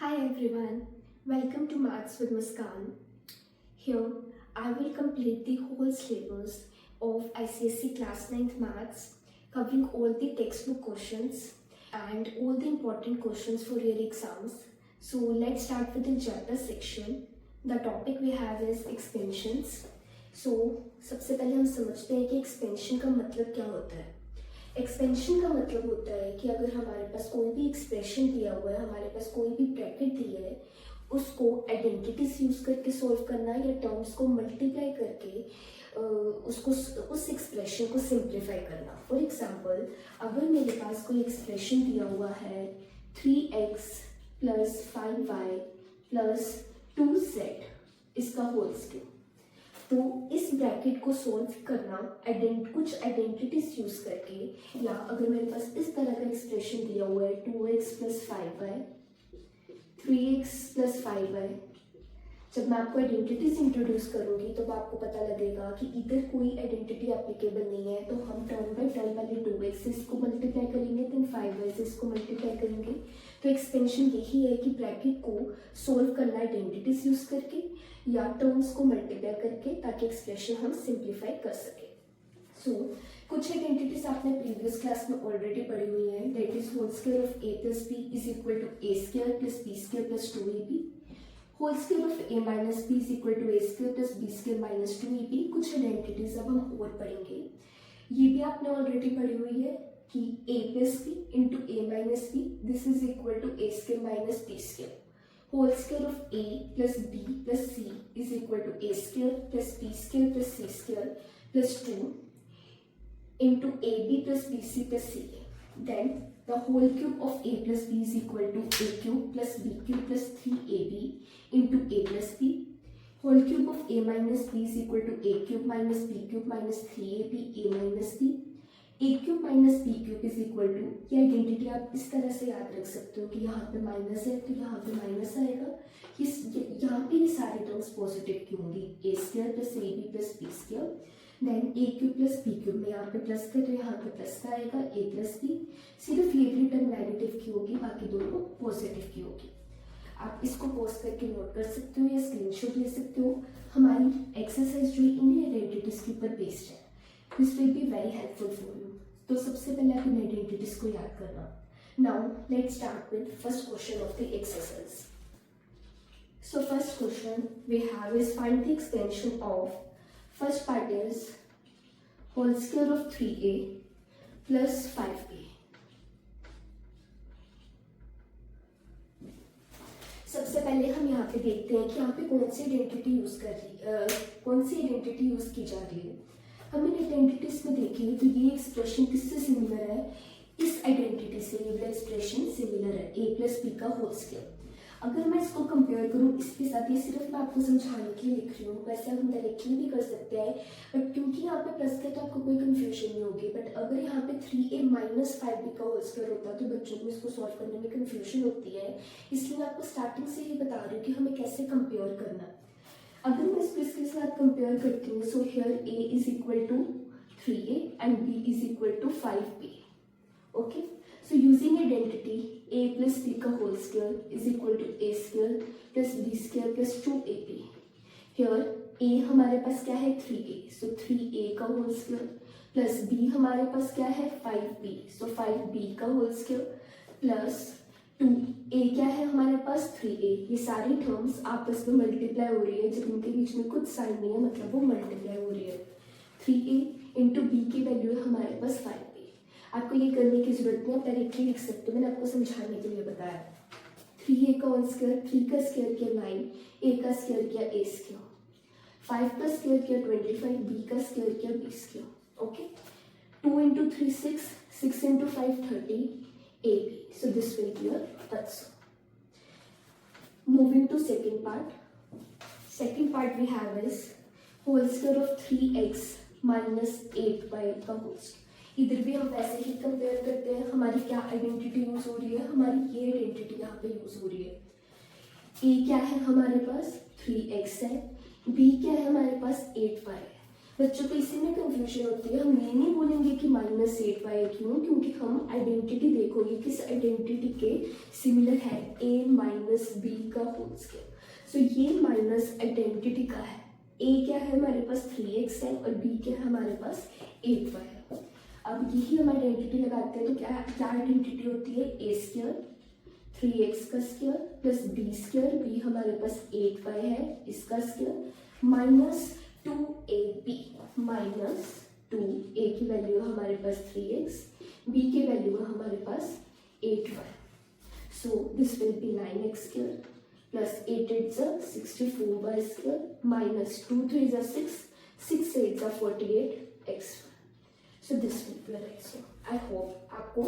Hi everyone, welcome to Maths with Muskan. Here I will complete the whole syllabus of ICSE Class 9th Maths, covering all the textbook questions and all the important questions for your exams. So let's start with the chapter section. The topic we have is expansions. So सबसे पहले हम समझते हैं कि expansion का मतलब क्या होता है. एक्सपेंशन का मतलब होता है कि अगर हमारे पास कोई भी एक्सप्रेशन दिया हुआ है, हमारे पास कोई भी ब्रैकेट दिया है, उसको आइडेंटिटीज यूज करके सॉल्व करना या टर्म्स को मल्टीप्लाई करके उसको उस एक्सप्रेशन को सिंप्लीफाई करना. फॉर एग्जांपल, अगर मेरे पास कोई एक्सप्रेशन दिया हुआ है 3x plus 5y plus 2z इसका होल स्क्वायर, तो इस ब्रैकेट को सॉल्व करना कुछ आइडेंटिटीज यूज करके, या अगर मेरे पास इस तरह का एक्सप्रेशन दिया हुआ है 2x plus 5y 3x plus 5y, जब मैं आपको आइडेंटिटीज इंट्रोड्यूस करूंगी तो आपको पता लगेगा कि इधर कोई आइडेंटिटी एप्लीकेबल नहीं है, तो हम टर्म बाय टर्म पहले 2x से इसको मल्टीप्लाई करेंगे, देन 5y से इसको मल्टीप्लाई करेंगे. तो एक्सपेंशन यही है कि ब्रैकेट को सोल्व करना आइडेंटिटीज यूज करके या टर्म्स को मल्टीप्लाई करके, ताकि एक्सप्रेशन हम सिंप्लीफाई कर सके. सो कुछ आइडेंटिटीज आपने प्रीवियस क्लास में ऑलरेडी पढ़ी हुई है. That is whole square of a plus b is equal to a square plus b square plus 2ab. Whole square of a minus b is equal to a square plus b square minus 2ab. कुछ identities अब हम और पढ़ेंगे. ये भी आपने already पढ़ी हुई है कि a plus b into a minus b this is equal to a square minus b square. Whole square of a plus b plus c is equal to a square plus b square plus c square plus 2 into ab plus bc plus c. Then the whole cube of a plus b is equal to a cube plus b cube plus 3ab into a plus b. Whole cube of a minus b is equal to a cube minus b cube minus 3ab a minus b. a cube minus b cube is equal to, ये identity आप इस तरह से याद रख सकते हो कि यहाँ पे माइनस है तो यहाँ पे माइनस आएगा. यहाँ पे ये सारे टर्म्स पॉजिटिव की होंगी, a square plus a b plus b square. Then a cube plus b cube में यहाँ पे प्लस कर, यहाँ पे प्लस का आएगा a प्लस बी. सिर्फ ये भी टर्म नेगेटिव की होगी, बाकी दोनों पॉजिटिव की होगी. आप इसको पॉज करके नोट कर सकते हो या स्क्रीनशॉट ले सकते हो. हमारी एक्सरसाइज जो इन्हीं आइडेंटिटीज के ऊपर बेस्ड है, this will be very helpful for you. तो सबसे पहले आप इन आइडेंटिटीज को याद करना. Now let's start with first question of the exercise. So first question we have is find the expansion of, first part is whole square of 3a plus 5b. सबसे पहले हम यहाँ पे देखते हैं कि यहाँ पे कौन सी आइडेंटिटी यूज की जा रही है. हम इन आइडेंटिटीज में देखें तो ये एक्सप्रेशन किससे सिमिलर है, इस आइडेंटिटी से ये एक्सप्रेशन सिमिलर है a प्लस b का होल स्क्वायर. अगर मैं इसको कंपेयर करूँ इसके साथ, ये सिर्फ मैं आपको समझाने के लिए लिख रही हूँ, वैसे हम डायरेक्टली भी कर सकते हैं, बट क्योंकि यहाँ पे प्लस का तो आपको कोई कंफ्यूजन नहीं होगी. बट अगर यहाँ पे 3a माइनस 5b का होल स्क्वायर होता तो बच्चों को इसको सॉल्व करने में कंफ्यूजन होती है. इसलिए मैं आपको स्टार्टिंग से ही बता रही हूँ कि हमें कैसे कंपेयर करना है. अगर मैं इसको इसके साथ कंपेयर करती हूँ, so here a is equal to 3a and b is equal to 5b. Okay, so using identity a plus b का whole square is equal to a square plus b square plus 2ab. Here a हमारे पास क्या है 3a, so 3a का whole square plus b हमारे पास क्या है 5b, so 5b का whole square plus 2a क्या है हमारे पास 3a. ये सारी टर्म्स आपस में मल्टीप्लाई हो रही है, जब इनके बीच में कुछ साइन नहीं है मतलब वो मल्टीप्लाई हो रही है. 3a इंटू b की वैल्यू है हमारे पास 5b. आपको ये करने की जरूरत नहीं है, आप डायरेक्टली लिख सकते हो, मैंने आपको समझाने के लिए बताया. 3a का होल स्क्वायर, 3 का स्क्वायर किया 9, a का स्क्वायर किया a स्क्वायर, 5 का स्क्वायर किया 25, b का स्क्वायर किया b square. Okay, 2 into 3 6, 6 into 5 30 ab. So this will be your answer. Moving to second part. Second part we have is whole square of 3x minus 8y का whole square. इधर भी हम वैसे ही compare करते हैं. हमारी क्या आइडेंटिटी यूज हो रही है, हमारी ये आइडेंटिटी यहाँ पे यूज हो रही है. a क्या है हमारे पास 3x है, b क्या है हमारे पास 8y है. बच्चों को इसी में कंफ्यूजन होती है। हम ये नहीं बोलेंगे कि -8y क्यों, क्योंकि हम आइडेंटिटी देखोगे किस आइडेंटिटी के सिमिलर है, a माइनस बी का होल स्क्वायर। सो ये माइनस आइडेंटिटी का है, a क्या है हमारे पास 3x है और b क्या है हमारे पास 8y है। अब यही हम आइडेंटिटी लगाते हैं तो क्या क्या आइडेंटिटी होती है, a स्क्वायर 3x का square plus b square, b हमारे पास 8y है इसका square, minus 2ab minus 2a की वैल्यू है हमारे पास 3x, b की वैल्यू है हमारे पास 8y। So this will be 9x square plus 8 8 64y square minus 2 3 6 6 8 48x। So this will be right. So I hope आपको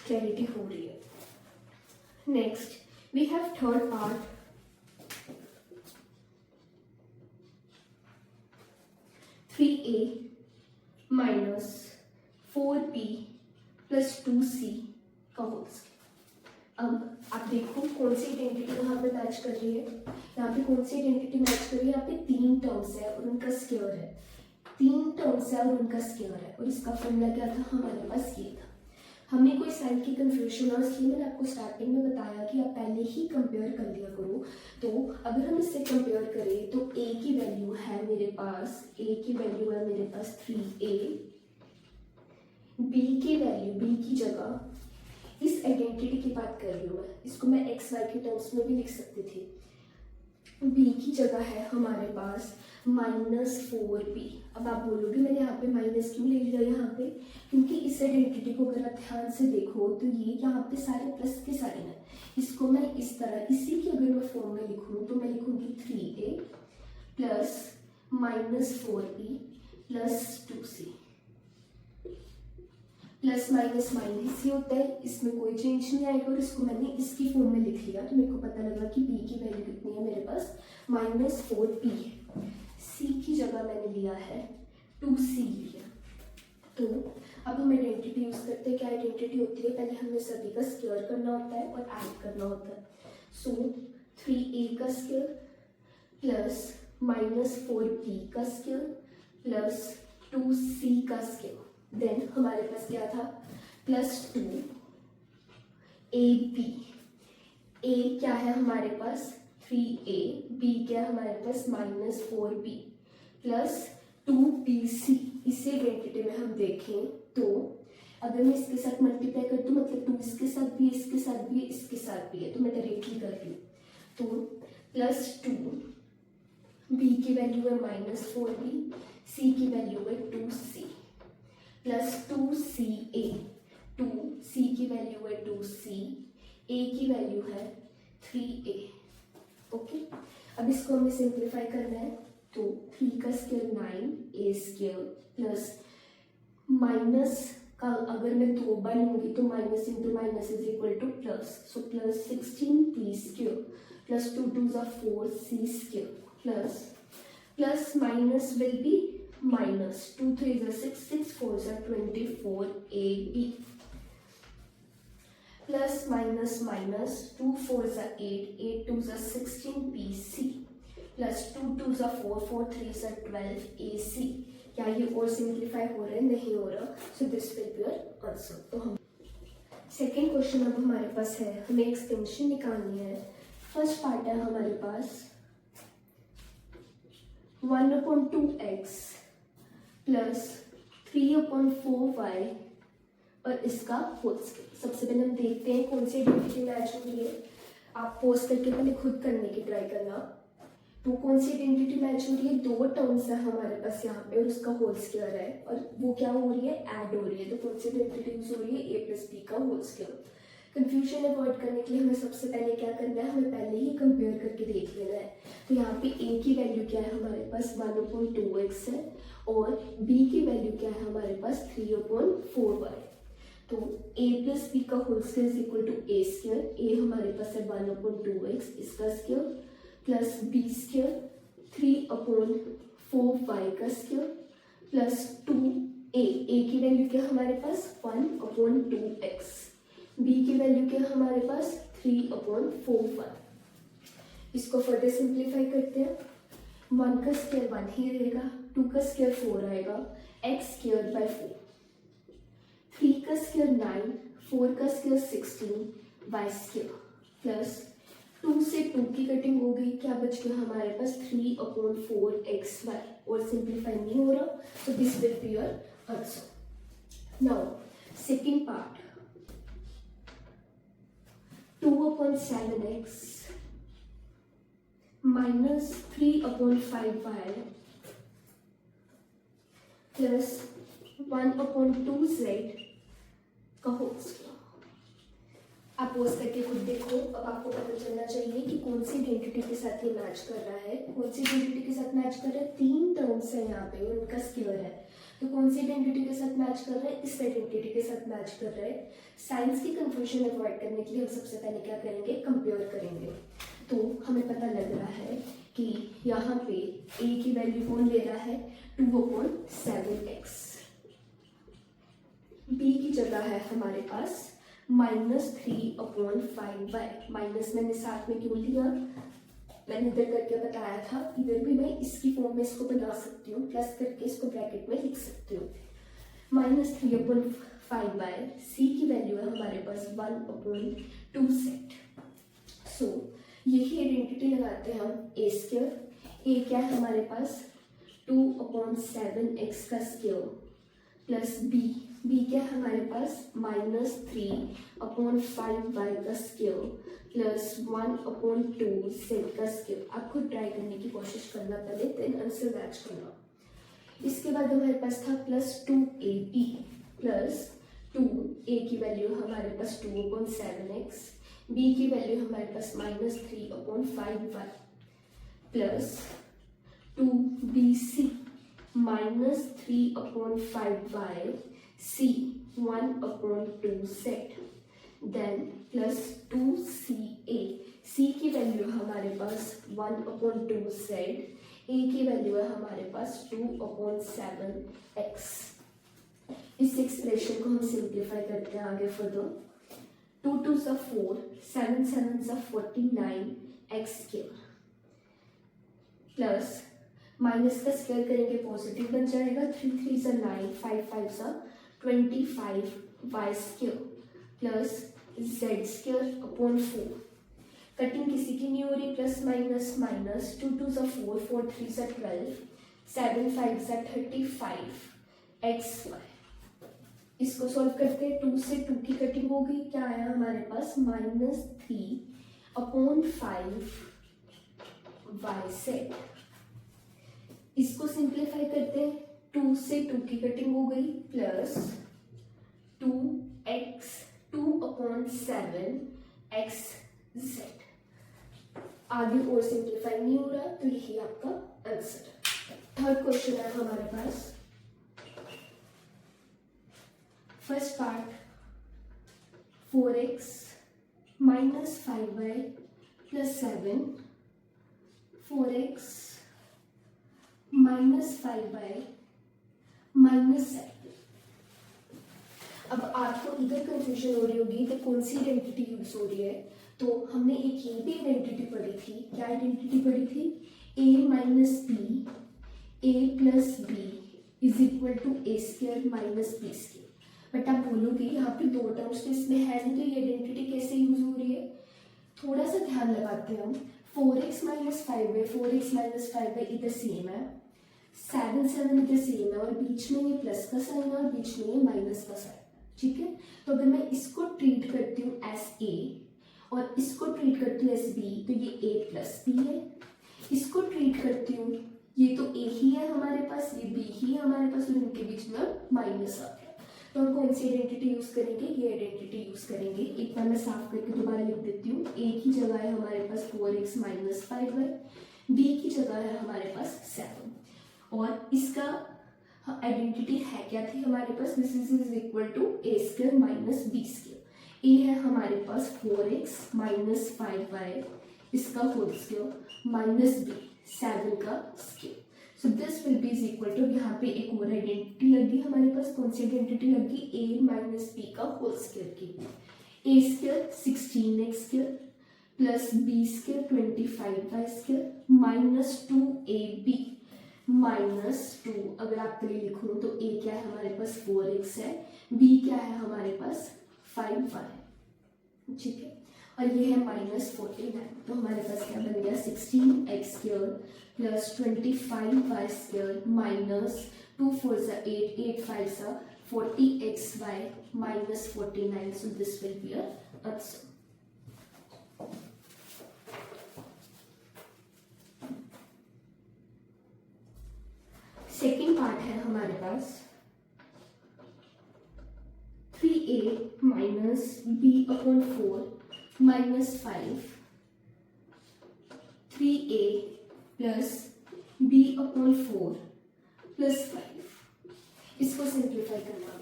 क्लैरिटी हो रही है। Next we have third part, 3a minus 4b plus 2c का whole square. अब आप देखो कौन सी आइडेंटिटी यहाँ पे मैच कर रही है, यहाँ पे कौन सी आइडेंटिटी मैच कर रही है, यहाँ पे 3 टर्म्स है और उनका स्क्वायर है, 3 टर्म्स है और उनका स्क्वायर है, और इसका फॉर्मूला क्या था हमारे पास ये था। हमें कोई साइन की कंफ्यूजन और इसलिए मैंने आपको स्टार्टिंग में बताया कि आप पहले ही कंपेयर कर लिया करो। तो अगर हम इससे कंपेयर करें तो a की वैल्यू है मेरे पास, a की वैल्यू है मेरे पास 3a, b की वैल्यू, b की जगह इस आइडेंटिटी की बात कर रही हूँ मैं, इसको मैं एक्स वाई के टर्म्स में भी लिख सकती थी। b की जगह है हमारे पास -4b। अब आप बोलोगे मैंने यहाँ पे माइनस क्यों ले लिया यहाँ पे, क्योंकि इस आइडेंटिटी को अगर आप ध्यान से देखो तो ये यहाँ पे सारे प्लस के साइन है। इसको मैं इस तरह, इसी की अगर मैं फॉर्म में लिखूँ तो मैं लिखूंगी 3a plus -4b plus 2c। Plus minus minus ही होता है, इसमें कोई चेंज नहीं आएगा, और इसको मैंने इसकी फॉर्म में लिख लिया तो मेरे को पता लगा कि b की वैल्यू कितनी है मेरे पास -4b है। c की जगह मैंने लिया है 2c लिया। तो अब हम आइडेंटिटी यूज करते हैं। क्या आइडेंटिटी होती है, पहले हमें सभी का स्क्वायर करना होता है और ऐड करना होता है। सो 3a का स्क्वायर प्लस -4b का स्क्वायर प्लस 2c का स्क्वायर, देन हमारे पास क्या था प्लस 2ab। a क्या है हमारे पास 3a, b क्या है हमारे पास -4b प्लस 2bc। इसी आइडेंटिटी में हम देखें तो अगर मैं इसके साथ मल्टीप्लाई कर दूं, मतलब 2 इसके साथ भी, इसके साथ भी, इसके साथ भी है, तो मैं डायरेक्टली कर रही हूँ। तो प्लस 2, b की वैल्यू है -4b, c की वैल्यू है 2c प्लस 2ca, 2c की वैल्यू है 2c, a की वैल्यू है 3a। ओके, अब इसको हमें सिंप्लीफाई करना है तो 3 का square 9, a square plus minus का अगर मैं 2 बार लूंगी तो minus into minus is equal two plus, so plus 16p square plus 2 2 4 c square plus plus minus will be minus 2 3 6 6 4 24ab plus minus minus 2 4 8 8 2 16bc plus 2 2 4 4 3 12ac। क्या ये और simplify हो रहा है, नहीं हो रहा, सो this will be your answer. तो हम सेकेंड क्वेश्चन अब हमारे पास है, हमें एक्सटेंशन निकालनी है। फर्स्ट पार्ट है हमारे पास 1/2x प्लस 3/4y और इसका होल स्क्वायर। सबसे पहले हम देखते हैं कौन सी आइडेंटिटी मैच हो रही है। आप पोज करके पहले खुद करने की ट्राई करना। तो कौन सी आइडेंटिटी मैच हो रही है, 2 टर्म्स है हमारे पास यहाँ पे और उसका होल स्क्वायर है, और वो क्या हो रही है, ऐड हो रही है। तो कौन सी आइडेंटिटी यूज हो रही है, a प्लस b का होल स्क्वायर। कंफ्यूजन अवॉइड करने के लिए हमें सबसे पहले क्या करना है, हमें पहले ही कंपेयर करके देख लेना है। तो यहाँ पे a की वैल्यू क्या है हमारे पास 1/2x है और b की वैल्यू क्या है हमारे पास 3/4y। तो a प्लस b का whole square is equal to a square. a हमारे पास है 1/2x इसका square plus b square 3/4y का स्क्वायर प्लस 2a। a की वैल्यू क्या है हमारे पास 1/2x, b की वैल्यू क्या है हमारे पास 3/4y। इसको फर्दर सिंप्लीफाई करते हैं। 1 का स्क्वायर 1 ही रहेगा, 2 का स्क्वायर 4 आएगा, एक्स स्क्वायर बाय 4, 3 का स्क्वायर 9, 4 का स्क्वायर 16 वाई स्क्वायर प्लस 2 से 2 की कटिंग हो गई, क्या बच गया हमारे पास 3/4 एक्स वाई, और सिंप्लीफाई नहीं हो रहा, तो this will be your answer. Now second part, 2/7x minus 3/5y plus 1/2z का होल स्क्वायर। आप पोज करके खुद देखो, अब आपको पता चलना चाहिए कि कौन सी आइडेंटिटी के साथ ये मैच कर रहा है, कौन सी आइडेंटिटी के साथ मैच कर रहा है। 3 टर्म्स है यहाँ पे और उनका स्क्वायर है, तो कौन सी आइडेंटिटी के साथ मैच कर रहा है, इस आइडेंटिटी के साथ मैच कर रहा है। साइंस की कंफ्यूजन अवॉइड करने के लिए हम सबसे पहले क्या करेंगे, कंपेयर करेंगे। तो हमें पता लग रहा है कि यहाँ पे a की वैल्यू कौन ले रहा है, 2/7x, b की जगह है हमारे पास -3/5y, माइनस मैंने साथ में क्यों लिया, मैंने इधर करके बताया था, इधर भी मैं इसकी फॉर्म में इसको बना सकती हूँ, प्लस करके इसको ब्रैकेट में लिख सकती हूँ, -3/5y, c की वैल्यू है हमारे पास 1/2z। सो यही आइडेंटिटी लगाते हैं हम, ए स्क्वायर, ए क्या है हमारे पास 2/7x का स्क्वायर प्लस बी क्या है हमारे पास -3/5y का स्क्वायर प्लस 1/2z का स्क्वायर। आप खुद ट्राई करने की कोशिश करना पहले, देन आंसर मैच करना। इसके बाद हमारे पास था प्लस 2ab प्लस 2a की वैल्यू हमारे पास 2/7x, b की वैल्यू हमारे पास -3/5y plus 2bc -3/5y, c 1/2z, देन प्लस 2ca, c की वैल्यू हमारे पास 1/2z, a की वैल्यू है हमारे पास 2/7x। इस एक्सप्रेशन को हम सिंप्लीफाई करते हैं आगे फर्दर, 2 2 सा 4, 7 7 सा 49 एक्स स्क्वायर प्लस माइनस का स्क्वायर करेंगे पॉजिटिव बन जाएगा, 3 3 सा 9, 5 5 सा 25 y square plus z square upon 4, cutting किसी की नहीं हो रही, प्लस माइनस माइनस, 2 2 सा 4, 4 3 सा 12, 7 5 सा 35 एक्स वाई। इसको सॉल्व करते हैं, 2 से 2 की कटिंग हो गई, क्या आया हमारे पास -3/5 वाई सेट। इसको सिंप्लीफाई करते हैं, 2 से 2 की कटिंग हो गई प्लस 2x 2/7 एक्स जेड। आगे और सिंप्लीफाई नहीं हो रहा, तो यही आपका आंसर। थर्ड क्वेश्चन है हमारे पास, first part 4x -5y plus 7, 4x -5y -7। अब आपको इधर कंफ्यूजन हो रही होगी कि कौन सी आइडेंटिटी यूज हो रही है, तो हमने एक ये भी आइडेंटिटी पढ़ी थी, क्या आइडेंटिटी पढ़ी थी, a minus b, a plus b is equal to a square minus B square. But आप बोलोगे यहाँ पे 2 टर्म्स तो इसमें है नहीं, तो ये आइडेंटिटी कैसे यूज हो रही है, थोड़ा सा ध्यान लगाते हैं हम। 4x -5y 4x -5y इधर सेम है, 7 7 इधर सेम है, और बीच में ये प्लस का साइन है और बीच में ये माइनस का साइन है, ठीक है। तो अगर मैं इसको ट्रीट करती हूँ एस ए और इसको ट्रीट करती हूँ एस बी, तो ये a प्लस बी है। इसको ट्रीट करती हूँ, ये तो a ही है हमारे पास, ये b ही है हमारे पास, और इनके बीच में माइनस आ गया। तो हम कौन सी आइडेंटिटी यूज करेंगे, ये आइडेंटिटी यूज करेंगे। एक बार मैं साफ करके दोबारा लिख देती हूँ, a की जगह है हमारे पास 4x -5y, b की जगह है हमारे पास 7, और इसका आइडेंटिटी है क्या थी हमारे पास, this is equal to a square minus B square. a है हमारे पास 4x -5y इसका होल स्क्वायर माइनस b 7 का square. So this will be is equal to, यहाँ पे एक और आइडेंटिटी लगी हमारे पास, कौन सी आइडेंटिटी लगी, a माइनस बी का होल स्क्वायर की, a square 16x square plus b square 25y square minus 2ab minus 2, अगर आपके लिए लिखूं तो a क्या है हमारे पास 4x है, b क्या है हमारे पास 5y, ठीक है, और ये है माइनस 49, तो हमारे पास क्या बन गया 16x square plus 25y square minus 2 4 सा 8 8 5 सा 40xy minus 49, so this will be a answer. Second part है हमारे पास 3a minus b upon 4 minus 5, 3a plus b upon 4 plus 5, इसको सिंप्लीफाई करना है।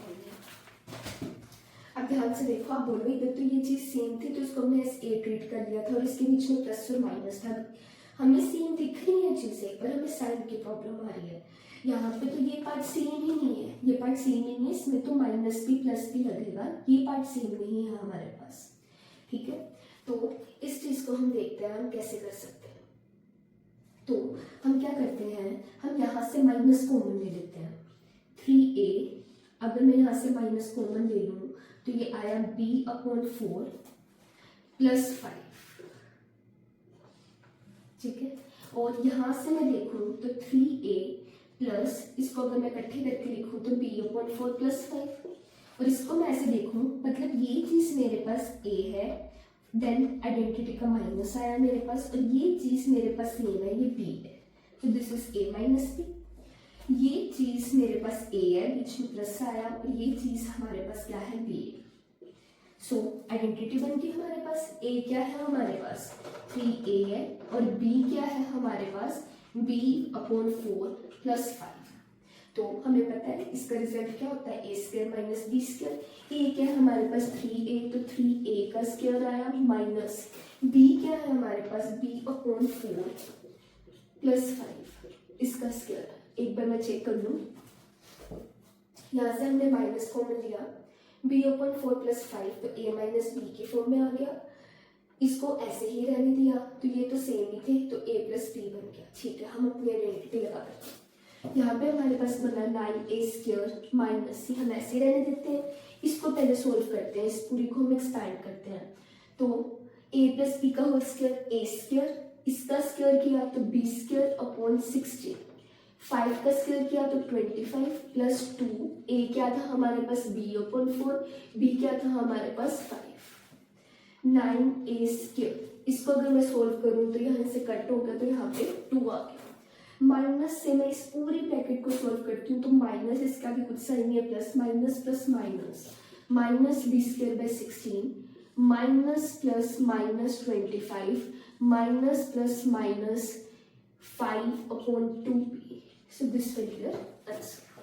अब ध्यान से देखो, आप बोलो इधर तो ये चीज सेम थी तो इसको हमने एस ए ट्रीट कर लिया था और इसके बीच में प्लस और माइनस था, हमें सेम दिख रही है चीजें पर हमें साइन की प्रॉब्लम आ रही है। यहाँ पे तो ये पार्ट सेम ही नहीं है, ये पार्ट सेम ही नहीं है, इसमें तो माइनस भी प्लस भी लगेगा, ये पार्ट सेम नहीं है हमारे पास, ठीक है। तो इस चीज को हम देखते हैं हम कैसे कर सकते हैं। तो हम क्या करते हैं, हम यहाँ से माइनस कॉमन ले लेते हैं, 3a, अगर मैं यहाँ से माइनस कॉमन ले लूँ तो ये आया b अपॉन 4 प्लस 5, ठीक है, और यहाँ से मैं देखूँ तो 3a प्लस, इसको अगर मैं इकट्ठे करके लिखूँ तो b अपॉन 4 प्लस 5, और इसको मैं ऐसे देखूँ मतलब ये चीज मेरे पास a है, देन आइडेंटिटी का माइनस आया मेरे पास, और ये चीज मेरे पास सेम है, ये b है, तो this is a minus b। ये चीज मेरे पास a है, बीच में प्लस आया, और ये चीज हमारे पास क्या है b। सो आइडेंटिटी बन गई हमारे पास, a क्या है हमारे पास 3a है, और b क्या है हमारे पास b अपॉन 4 प्लस 5। तो हमें पता है इसका रिजल्ट क्या होता है, a square minus b square, a क्या है हमारे पास 3a, तो 3a का स्क्वायर आया माइनस b क्या है हमारे पास b अपॉन 4 प्लस 5, इसका स्क्वायर। एक बार मैं चेक कर लूँ, यहाँ से हमने माइनस कॉमन लिया, b अपॉन 4 प्लस 5, तो a माइनस b की फॉर्म में आ गया, इसको ऐसे ही रहने दिया तो ये तो सेम ही थे, तो a प्लस b बन गया, ठीक है। हम अपनी आइडेंटिटी लगा देते हैं, यहाँ पे हमारे पास बना 9a स्क्वायर माइनस c, हम ऐसे रहने देते हैं, इसको पहले सोल्व करते हैं, इस पूरी को हम एक्सपैंड करते हैं, तो a प्लस b का होल स्क्वायर a स्क्वायर, इसका स्क्वायर किया तो b स्क्वायर अपॉन 16, 5 का स्क्वायर किया तो 25 प्लस 2, a क्या था हमारे पास b अपॉन 4, b क्या था हमारे पास 5, 9a स्क्वायर, इसको अगर मैं सोल्व करूं तो यहाँ से कट हो गया तो यहाँ पे 2 आ गया, माइनस से मैं इस पूरी ब्रैकेट को सोल्व करती हूँ तो माइनस, इसका भी कुछ साइन है, plus minus plus minus, minus b square by 16 minus plus minus 25 minus plus minus 5 upon 2b, so this will be your answer.